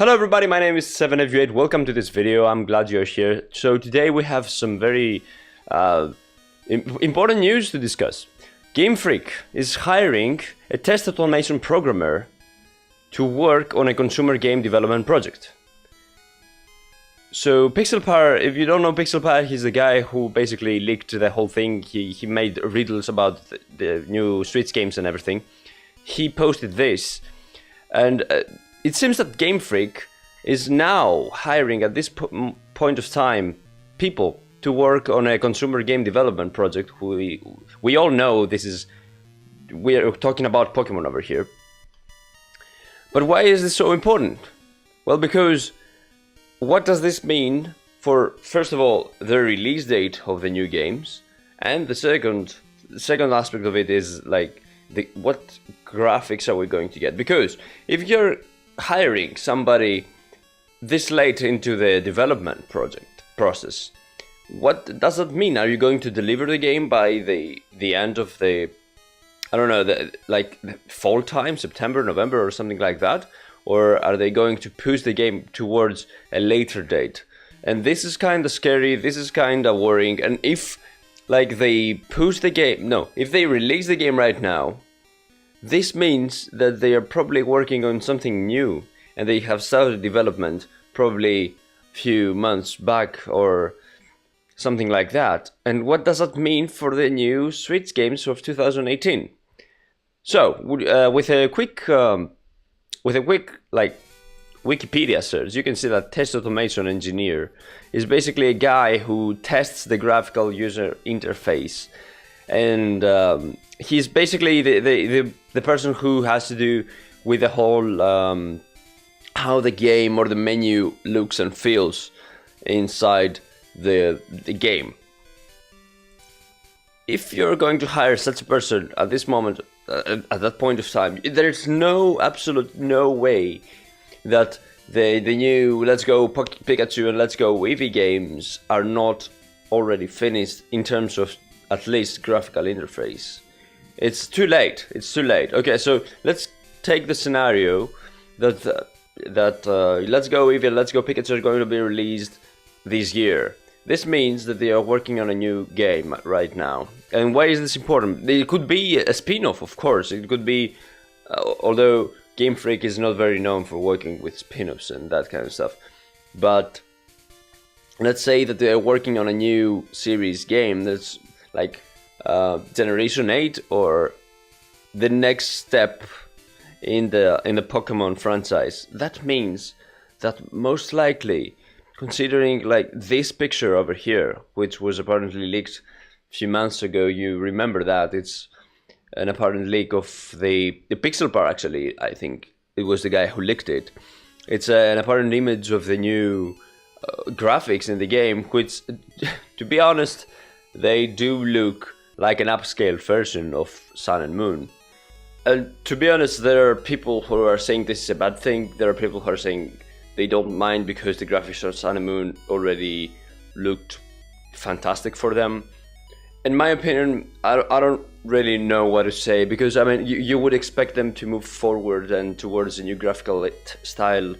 Hello everybody, my name is 7FU8. Welcome to this video. I'm glad you're here. So today we have some very important news to discuss. Game Freak is hiring a test automation programmer to work on a consumer game development project. So PixelPar, if you don't know PixelPar, he's the guy who basically leaked the whole thing. He made riddles about the new Switch games and everything. He posted this, and it seems that Game Freak is now hiring at this point of time people to work on a consumer game development project. We all know we are talking about Pokémon over here. But why is this so important? Well, because what does this mean for, first of all, the release date of the new games, and the second aspect of it is like what graphics are we going to get? Because if you're hiring somebody this late into the development process, what does that mean? Are you going to deliver the game by the end of the, I don't know, the fall time, September, November or something like that? Or are they going to push the game towards a later date? And this is kind of scary, this is kind of worrying. And if they push the game, no, if they release the game right now, this means that they are probably working on something new and they have started development probably a few months back or something like that. And what does that mean for the new Switch games of 2018? So, with a quick Wikipedia search, you can see that test automation engineer is basically a guy who tests the graphical user interface, and he's basically the person who has to do with the whole how the game or the menu looks and feels inside the game. If you're going to hire such a person at this moment, at that point of time, there's absolute no way that the new Let's Go Pikachu and Let's Go Eevee games are not already finished in terms of at least graphical interface. It's too late. Okay, so let's take the scenario that Let's Go Eevee and Let's Go Pikachu are going to be released this year. This means that they are working on a new game right now. And why is this important? It could be a spin-off, of course. It could be, although Game Freak is not very known for working with spin-offs and that kind of stuff. But let's say that they are working on a new series game that's like Generation 8 or the next step in the Pokémon franchise. That means that most likely, considering like this picture over here, which was apparently leaked a few months ago, you remember that it's an apparent leak of the PixelPar. Actually, I think it was the guy who leaked it. It's an apparent image of the new graphics in the game, which, to be honest, they do look like an upscale version of Sun and Moon. And to be honest, there are people who are saying this is a bad thing. There are people who are saying they don't mind because the graphics of Sun and Moon already looked fantastic for them. In my opinion, I don't really know what to say, because I mean, you would expect them to move forward and towards a new graphical style,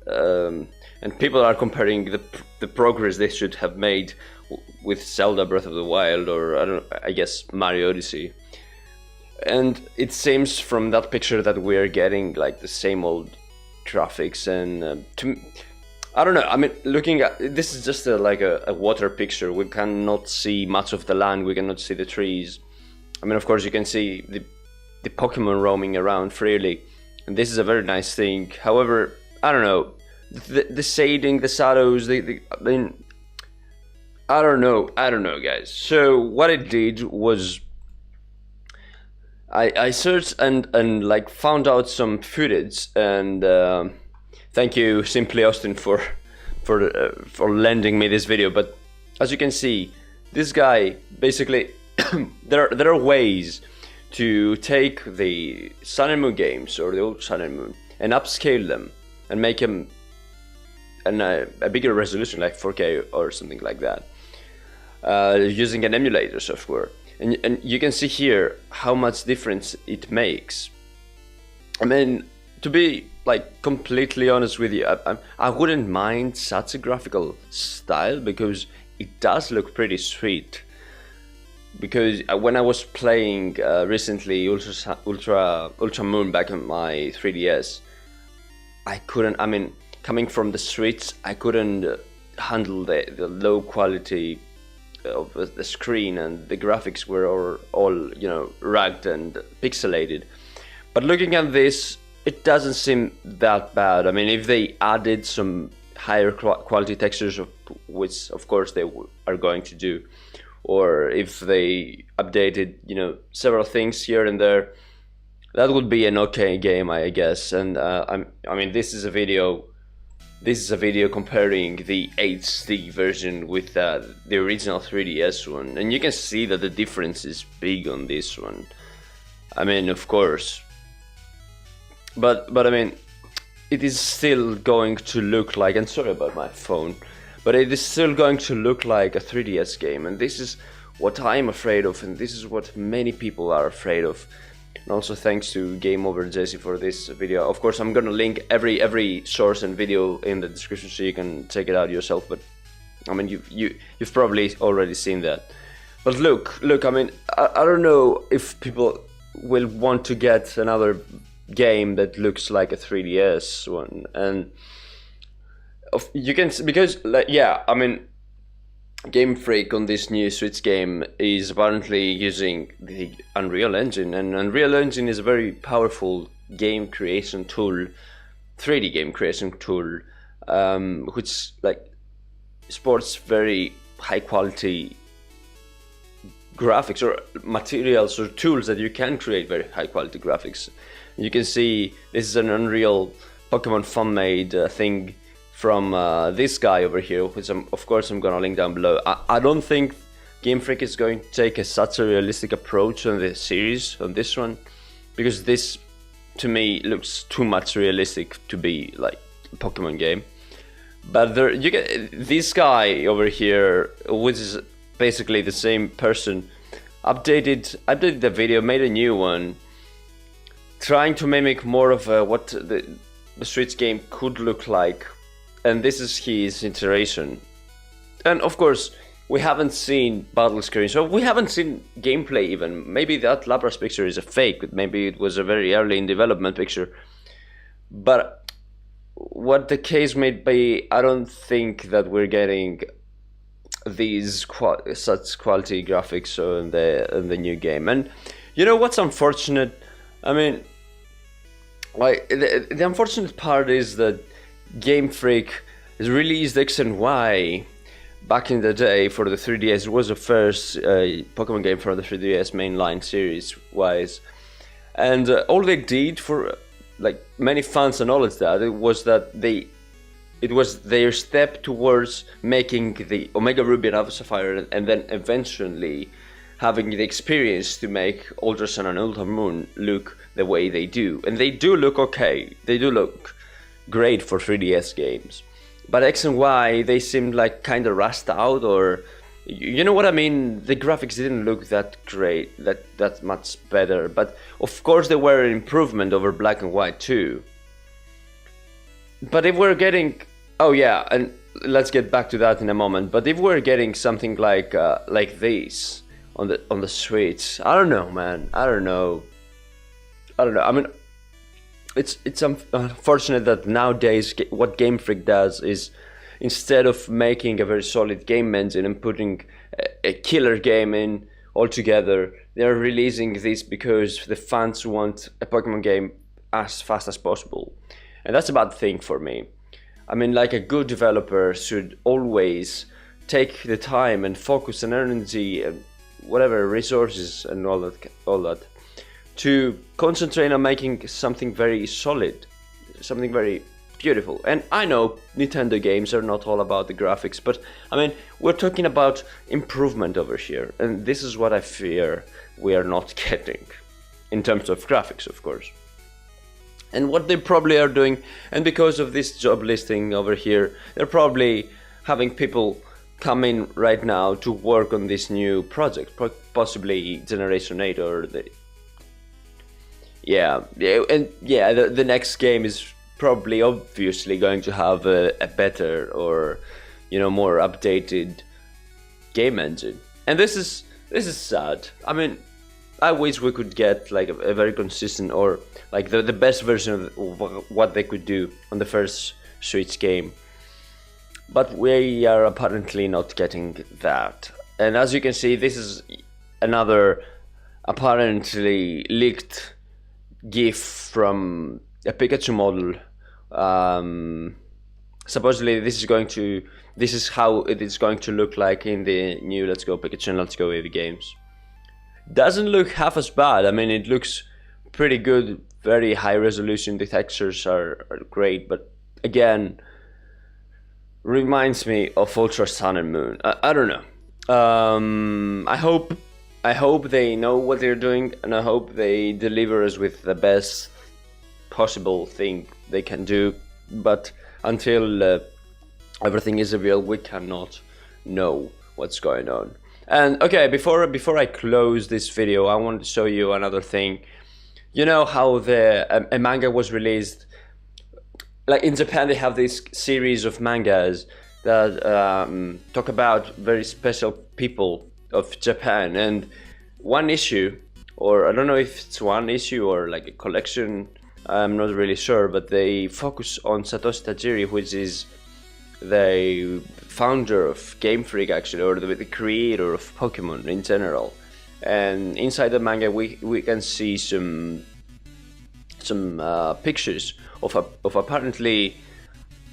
and people are comparing the progress they should have made with Zelda Breath of the Wild, or I guess Mario Odyssey. And it seems from that picture that we're getting like the same old graphics, and I don't know, I mean, looking at this is just a water picture. We cannot see much of the land, we cannot see the trees. I mean, of course you can see the Pokemon roaming around freely, and this is a very nice thing. However, I don't know, the shading, the shadows, I mean, I don't know guys. So what I did was I searched and like found out some footage, and thank you Simply Austin for lending me this video. But as you can see, this guy basically there are ways to take the Sun and Moon games, or the old Sun and Moon, and upscale them and make them a bigger resolution, like 4K or something like that, using an emulator software. And you can see here how much difference it makes. I mean, to be like completely honest with you, I wouldn't mind such a graphical style because it does look pretty sweet. Because when I was playing recently Ultra Moon back on my 3DS, I couldn't. I mean, coming from the Switch, I couldn't handle the low quality of the screen, and the graphics were all you know, rugged and pixelated. But looking at this, it doesn't seem that bad. I mean, if they added some higher quality textures, which of course they are going to do, or if they updated, you know, several things here and there, that would be an okay game, I guess. And I mean, this is a video comparing the HD version with the original 3DS one, and you can see that the difference is big on this one. I mean, of course, but I mean, it is still going to look like, and sorry about my phone, but it is still going to look like a 3DS game, and this is what I'm afraid of, and this is what many people are afraid of. And also thanks to Game Over Jesse for this video. Of course, I'm gonna link every source and video in the description so you can check it out yourself. But I mean, you've probably already seen that. But look. I mean, I don't know if people will want to get another game that looks like a 3DS one, and you can, because like, yeah, I mean, Game Freak on this new Switch game is apparently using the Unreal Engine, and Unreal Engine is a very powerful game creation tool, 3D game creation tool, which like sports very high quality graphics or materials or tools that you can create very high quality graphics. You can see this is an Unreal Pokémon fan made thing from this guy over here, which of course I'm gonna link down below. I don't think Game Freak is going to take such a realistic approach on the series, on this one, because this to me looks too much realistic to be like a Pokemon game. But there, you get this guy over here, which is basically the same person, updated the video, made a new one, trying to mimic more of what the Switch game could look like. And this is his iteration. And of course, we haven't seen battle screens, so we haven't seen gameplay even. Maybe that Lapras picture is a fake, maybe it was a very early in development picture. But what the case may be, I don't think that we're getting these such quality graphics on the new game. And you know what's unfortunate? I mean, like the unfortunate part is that Game Freak has released X and Y back in the day for the 3DS. It was the first Pokemon game from the 3DS mainline series wise, and all they did for like many fans acknowledge that it was their step towards making the Omega Ruby and Alpha Sapphire, and then eventually having the experience to make Ultra Sun and Ultra Moon look the way they do. And they do look okay, they do look great for 3DS games. But X and Y, they seemed like kind of rushed out, or you know what I mean? The graphics didn't look that great, that much better. But of course they were an improvement over Black and White too. But if we're getting, oh yeah, and let's get back to that in a moment. But if we're getting something like this on the Switch, I don't know, man. I don't know. I mean, it's unfortunate that nowadays what Game Freak does is, instead of making a very solid game engine and putting a killer game in altogether, they're releasing this because the fans want a Pokemon game as fast as possible. And that's a bad thing for me. I mean, like, a good developer should always take the time and focus and energy and whatever resources and all that to concentrate on making something very solid, something very beautiful. And I know Nintendo games are not all about the graphics, but I mean, we're talking about improvement over here, and this is what I fear we are not getting in terms of graphics, of course. And what they probably are doing, and because of this job listing over here, they're probably having people come in right now to work on this new project, possibly Generation 8 or the... Yeah, and yeah, the next game is probably obviously going to have a better or, you know, more updated game engine. And this is sad. I mean, I wish we could get like a very consistent or like the best version of what they could do on the first Switch game. But we are apparently not getting that. And as you can see, this is another apparently leaked GIF from a Pikachu model. Supposedly this is how it is going to look like in the new Let's Go Pikachu and Let's Go Eevee games. Doesn't look half as bad. I mean, it looks pretty good, very high resolution, the textures are great, but again, reminds me of Ultra Sun and Moon. I don't know. I hope they know what they're doing, and I hope they deliver us with the best possible thing they can do. But until everything is revealed, we cannot know what's going on. And okay, before I close this video, I want to show you another thing. You know how a manga was released? Like in Japan, they have this series of mangas that talk about very special people of Japan. And one issue, or I don't know if it's one issue or like a collection, I'm not really sure, but they focus on Satoshi Tajiri, which is the founder of Game Freak, actually, or the creator of Pokemon in general. And inside the manga, we can see some pictures of apparently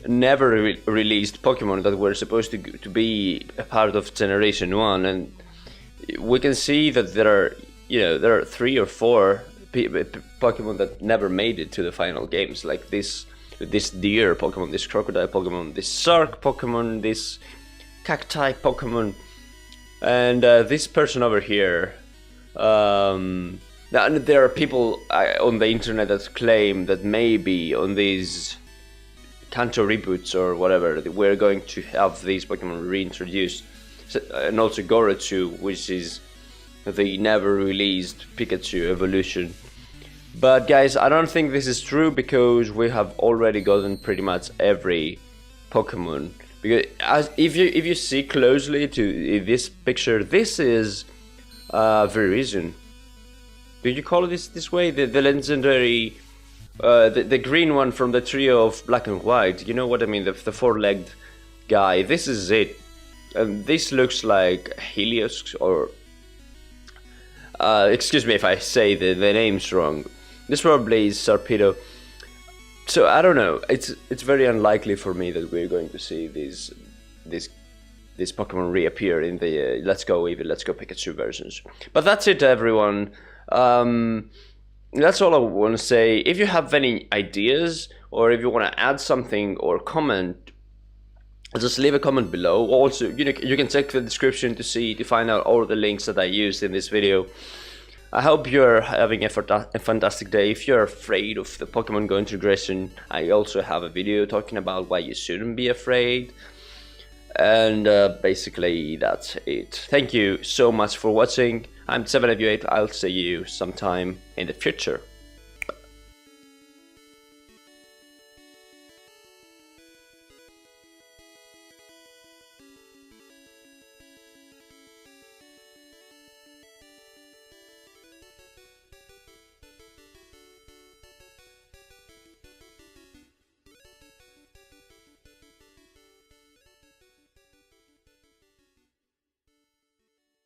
never released Pokemon that were supposed to be a part of Generation 1, and we can see that there are 3 or 4 Pokemon that never made it to the final games, like this deer Pokemon, this crocodile Pokemon, this shark Pokemon, this cacti Pokemon, and this person over here. Now, there are people on the internet that claim that maybe on these Kanto reboots or whatever, we're going to have these Pokemon reintroduced, and also Gorochu, which is the never released Pikachu evolution. But guys, I don't think this is true, because we have already gotten pretty much every Pokemon. Because if you see closely to this picture, this is Verizon. Do you call it this way? The legendary, the green one from the trio of Black and White. You know what I mean? The 4-legged guy. This is it. And this looks like Helios, or excuse me if I say the names wrong. This probably is Sarpedo. So I don't know. It's very unlikely for me that we're going to see this Pokemon reappear in the Let's Go Eevee, Let's Go Pikachu versions. But that's it, everyone. That's all I want to say. If you have any ideas, or if you want to add something or comment, just leave a comment below. Also, you can check the description to find out all the links that I used in this video. I hope you're having a fantastic day. If you're afraid of the Pokemon Go integration, I also have a video talking about why you shouldn't be afraid. And basically that's it. Thank you so much for watching. I'm 7 of you 8. I'll see you sometime in the future.